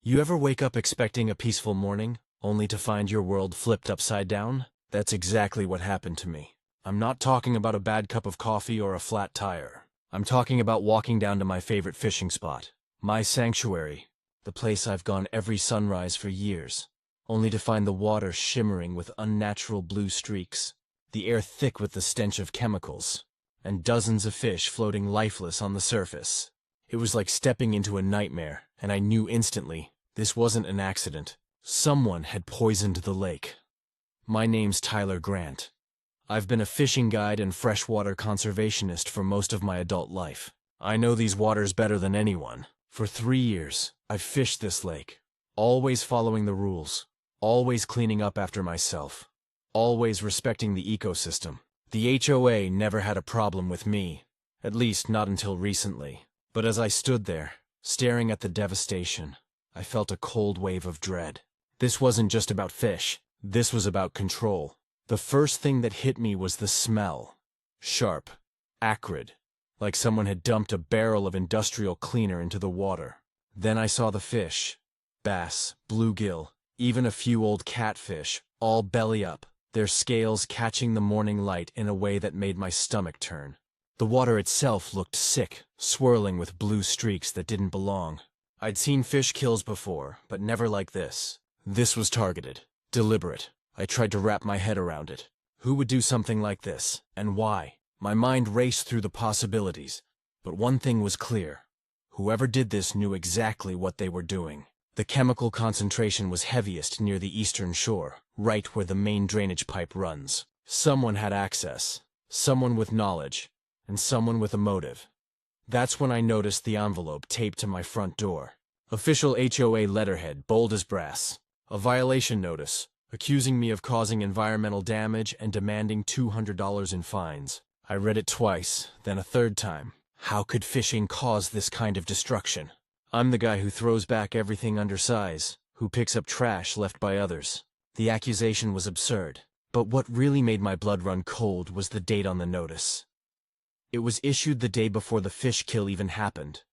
You ever wake up expecting a peaceful morning, only to find your world flipped upside down? That's exactly what happened to me. I'm not talking about a bad cup of coffee or a flat tire. I'm talking about walking down to my favorite fishing spot, my sanctuary, the place I've gone every sunrise for years, only to find the water shimmering with unnatural blue streaks, the air thick with the stench of chemicals, and dozens of fish floating lifeless on the surface. It was like stepping into a nightmare, and I knew instantly this wasn't an accident. Someone had poisoned the lake. My name's Tyler Grant. I've been a fishing guide and freshwater conservationist for most of my adult life. I know these waters better than anyone. For 3 years, I've fished this lake, always following the rules, always cleaning up after myself, always respecting the ecosystem. The HOA never had a problem with me, at least not until recently. But as I stood there, staring at the devastation, I felt a cold wave of dread. This wasn't just about fish. This was about control. The first thing that hit me was the smell. Sharp, acrid, like someone had dumped a barrel of industrial cleaner into the water. Then I saw the fish. Bass, bluegill, even a few old catfish, all belly up, their scales catching the morning light in a way that made my stomach turn. The water itself looked sick, swirling with blue streaks that didn't belong. I'd seen fish kills before, but never like this. This was targeted, deliberate. I tried to wrap my head around it. Who would do something like this, and why? My mind raced through the possibilities, but one thing was clear. Whoever did this knew exactly what they were doing. The chemical concentration was heaviest near the eastern shore, right where the main drainage pipe runs. Someone had access, someone with knowledge, and someone with a motive. That's when I noticed the envelope taped to my front door. Official HOA letterhead, bold as brass. A violation notice, accusing me of causing environmental damage and demanding $200 in fines. I read it twice, then a third time. How could fishing cause this kind of destruction? I'm the guy who throws back everything under size, who picks up trash left by others. The accusation was absurd, but what really made my blood run cold was the date on the notice. It was issued the day before the fish kill even happened.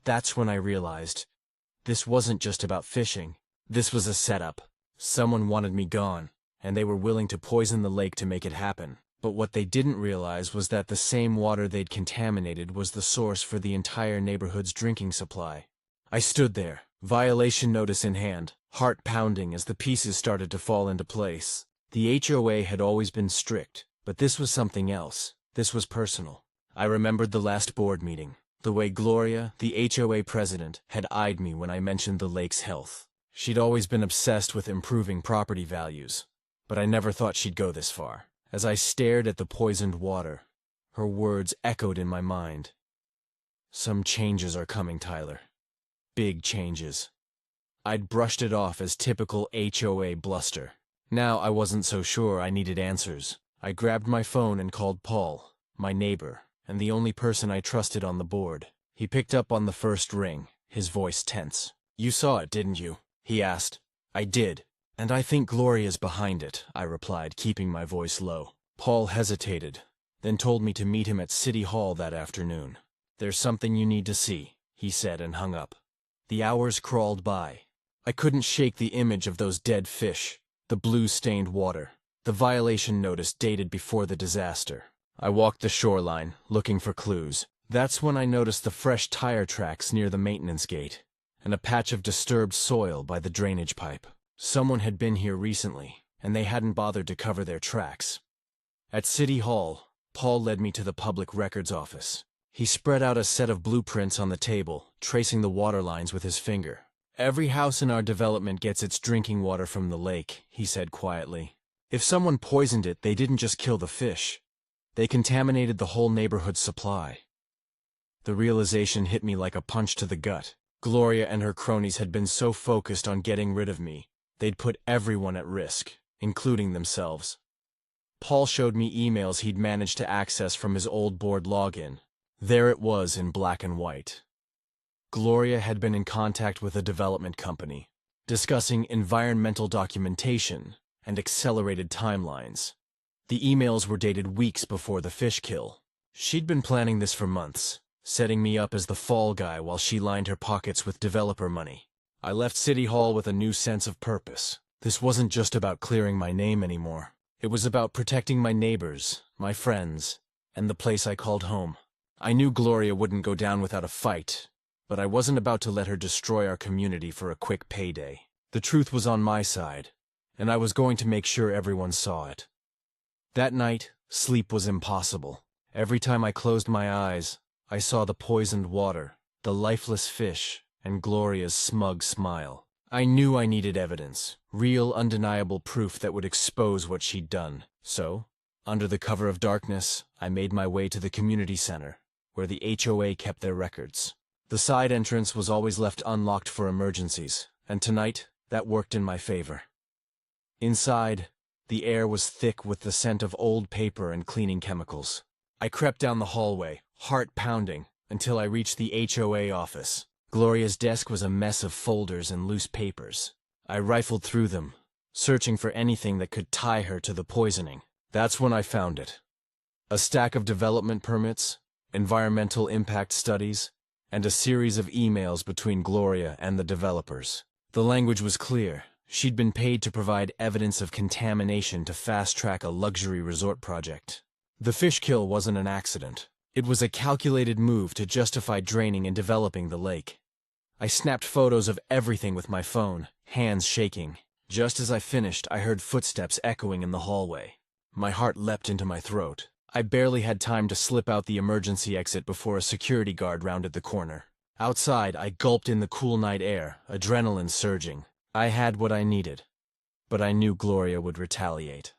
That's when I realized this wasn't just about fishing. This was a setup. Someone wanted me gone, and they were willing to poison the lake to make it happen. But what they didn't realize was that the same water they'd contaminated was the source for the entire neighborhood's drinking supply. I stood there, violation notice in hand, heart pounding as the pieces started to fall into place. The HOA had always been strict, but this was something else. This was personal. I remembered the last board meeting, the way Gloria, the HOA president, had eyed me when I mentioned the lake's health. She'd always been obsessed with improving property values, but I never thought she'd go this far. As I stared at the poisoned water, her words echoed in my mind. Some changes are coming, Tyler. Big changes. I'd brushed it off as typical HOA bluster. Now I wasn't so sure I needed answers. I grabbed my phone and called Paul, my neighbor, and the only person I trusted on the board. He picked up on the first ring, his voice tense. "You saw it, didn't you?" he asked. "I did. And I think Gloria's behind it," I replied, keeping my voice low. Paul hesitated, then told me to meet him at City Hall that afternoon. "There's something you need to see," he said and hung up. The hours crawled by. I couldn't shake the image of those dead fish, the blue-stained water, the violation notice dated before the disaster. I walked the shoreline, looking for clues. That's when I noticed the fresh tire tracks near the maintenance gate, and a patch of disturbed soil by the drainage pipe. Someone had been here recently, and they hadn't bothered to cover their tracks. At City Hall, Paul led me to the public records office. He spread out a set of blueprints on the table, tracing the water lines with his finger. "Every house in our development gets its drinking water from the lake," he said quietly. "If someone poisoned it, they didn't just kill the fish. They contaminated the whole neighborhood's supply." The realization hit me like a punch to the gut. Gloria and her cronies had been so focused on getting rid of me, they'd put everyone at risk, including themselves. Paul showed me emails he'd managed to access from his old board login. There it was in black and white. Gloria had been in contact with a development company, discussing environmental documentation and accelerated timelines. The emails were dated weeks before the fish kill. She'd been planning this for months, setting me up as the fall guy while she lined her pockets with developer money. I left City Hall with a new sense of purpose. This wasn't just about clearing my name anymore. It was about protecting my neighbors, my friends, and the place I called home. I knew Gloria wouldn't go down without a fight, but I wasn't about to let her destroy our community for a quick payday. The truth was on my side, and I was going to make sure everyone saw it. That night, sleep was impossible. Every time I closed my eyes, I saw the poisoned water, the lifeless fish, and Gloria's smug smile. I knew I needed evidence, real, undeniable proof that would expose what she'd done. So, under the cover of darkness, I made my way to the community center, where the HOA kept their records. The side entrance was always left unlocked for emergencies, and tonight, that worked in my favor. Inside, the air was thick with the scent of old paper and cleaning chemicals. I crept down the hallway, heart pounding, until I reached the HOA office. Gloria's desk was a mess of folders and loose papers. I rifled through them, searching for anything that could tie her to the poisoning. That's when I found it. A stack of development permits, environmental impact studies, and a series of emails between Gloria and the developers. The language was clear. She'd been paid to provide evidence of contamination to fast-track a luxury resort project. The fish kill wasn't an accident. It was a calculated move to justify draining and developing the lake. I snapped photos of everything with my phone, hands shaking. Just as I finished, I heard footsteps echoing in the hallway. My heart leapt into my throat. I barely had time to slip out the emergency exit before a security guard rounded the corner. Outside, I gulped in the cool night air, adrenaline surging. I had what I needed, but I knew Gloria would retaliate.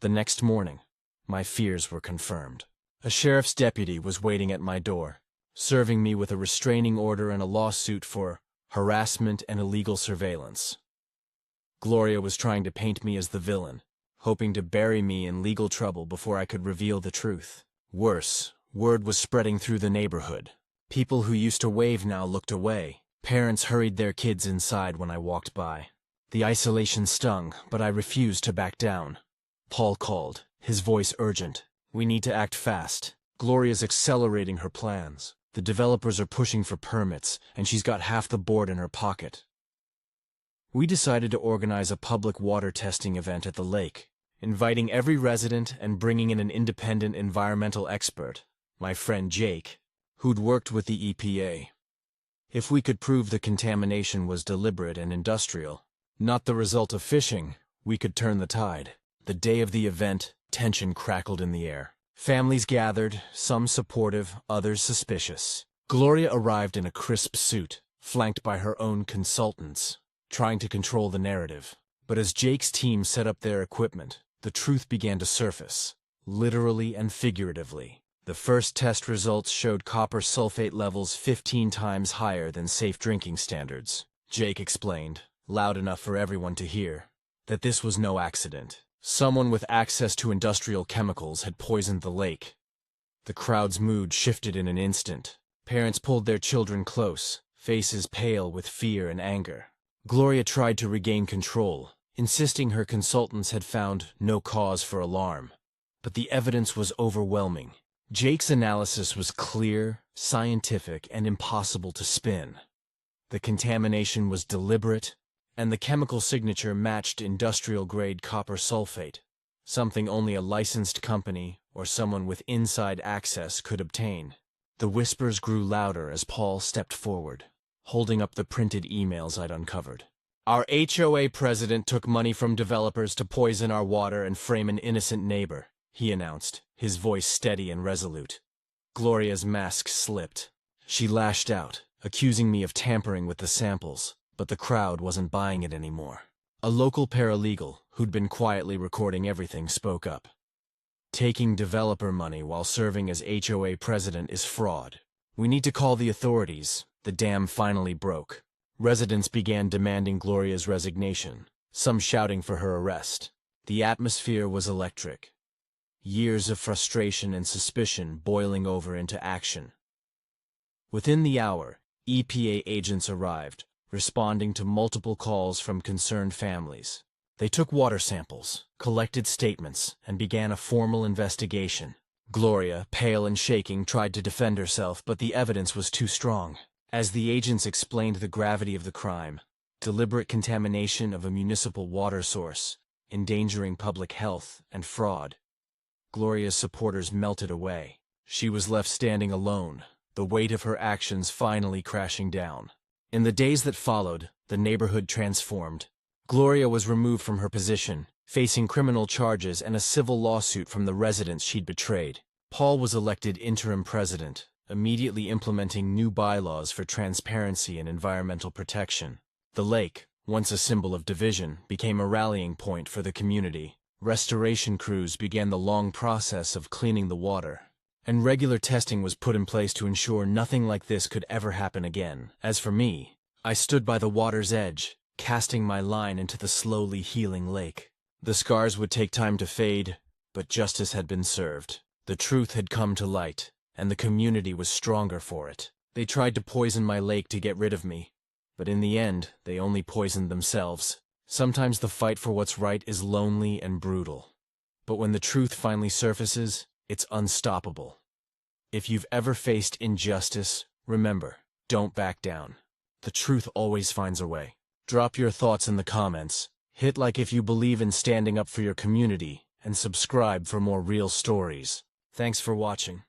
The next morning, my fears were confirmed. A sheriff's deputy was waiting at my door, serving me with a restraining order and a lawsuit for harassment and illegal surveillance. Gloria was trying to paint me as the villain, hoping to bury me in legal trouble before I could reveal the truth. Worse, word was spreading through the neighborhood. People who used to wave now looked away. Parents hurried their kids inside when I walked by. The isolation stung, but I refused to back down. Paul called, his voice urgent. We need to act fast. Gloria's accelerating her plans. The developers are pushing for permits, and she's got half the board in her pocket. We decided to organize a public water testing event at the lake, inviting every resident and bringing in an independent environmental expert, my friend Jake, who'd worked with the EPA. If we could prove the contamination was deliberate and industrial, not the result of fishing, we could turn the tide. The day of the event, tension crackled in the air. Families gathered, some supportive, others suspicious. Gloria arrived in a crisp suit, flanked by her own consultants, trying to control the narrative. But as Jake's team set up their equipment, the truth began to surface, literally and figuratively. The first test results showed copper sulfate levels 15 times higher than safe drinking standards. Jake explained, loud enough for everyone to hear, that this was no accident. Someone with access to industrial chemicals had poisoned the lake. The crowd's mood shifted in an instant. Parents pulled their children close, faces pale with fear and anger. Gloria tried to regain control, insisting her consultants had found no cause for alarm. But the evidence was overwhelming. Jake's analysis was clear, scientific, and impossible to spin. The contamination was deliberate, and the chemical signature matched industrial-grade copper sulfate, something only a licensed company or someone with inside access could obtain. The whispers grew louder as Paul stepped forward, holding up the printed emails I'd uncovered. Our HOA president took money from developers to poison our water and frame an innocent neighbor, he announced, his voice steady and resolute. Gloria's mask slipped. She lashed out, accusing me of tampering with the samples, but the crowd wasn't buying it anymore. A local paralegal, who'd been quietly recording everything, spoke up. Taking developer money while serving as HOA president is fraud. We need to call the authorities. The dam finally broke. Residents began demanding Gloria's resignation, some shouting for her arrest. The atmosphere was electric. Years of frustration and suspicion boiling over into action. Within the hour, EPA agents arrived, responding to multiple calls from concerned families. They took water samples, collected statements, and began a formal investigation. Gloria, pale and shaking, tried to defend herself, but the evidence was too strong. As the agents explained the gravity of the crime, deliberate contamination of a municipal water source, endangering public health, and fraud. Gloria's supporters melted away. She was left standing alone, the weight of her actions finally crashing down. In the days that followed, the neighborhood transformed. Gloria was removed from her position, facing criminal charges and a civil lawsuit from the residents she'd betrayed. Paul was elected interim president, immediately implementing new bylaws for transparency and environmental protection. The lake, once a symbol of division, became a rallying point for the community. Restoration crews began the long process of cleaning the water, and regular testing was put in place to ensure nothing like this could ever happen again. As for me, I stood by the water's edge, casting my line into the slowly healing lake. The scars would take time to fade, but justice had been served. The truth had come to light, and the community was stronger for it. They tried to poison my lake to get rid of me, but in the end, they only poisoned themselves. Sometimes the fight for what's right is lonely and brutal, but when the truth finally surfaces, it's unstoppable. If you've ever faced injustice, remember, don't back down. The truth always finds a way. Drop your thoughts in the comments, hit like if you believe in standing up for your community, and subscribe for more real stories. Thanks for watching.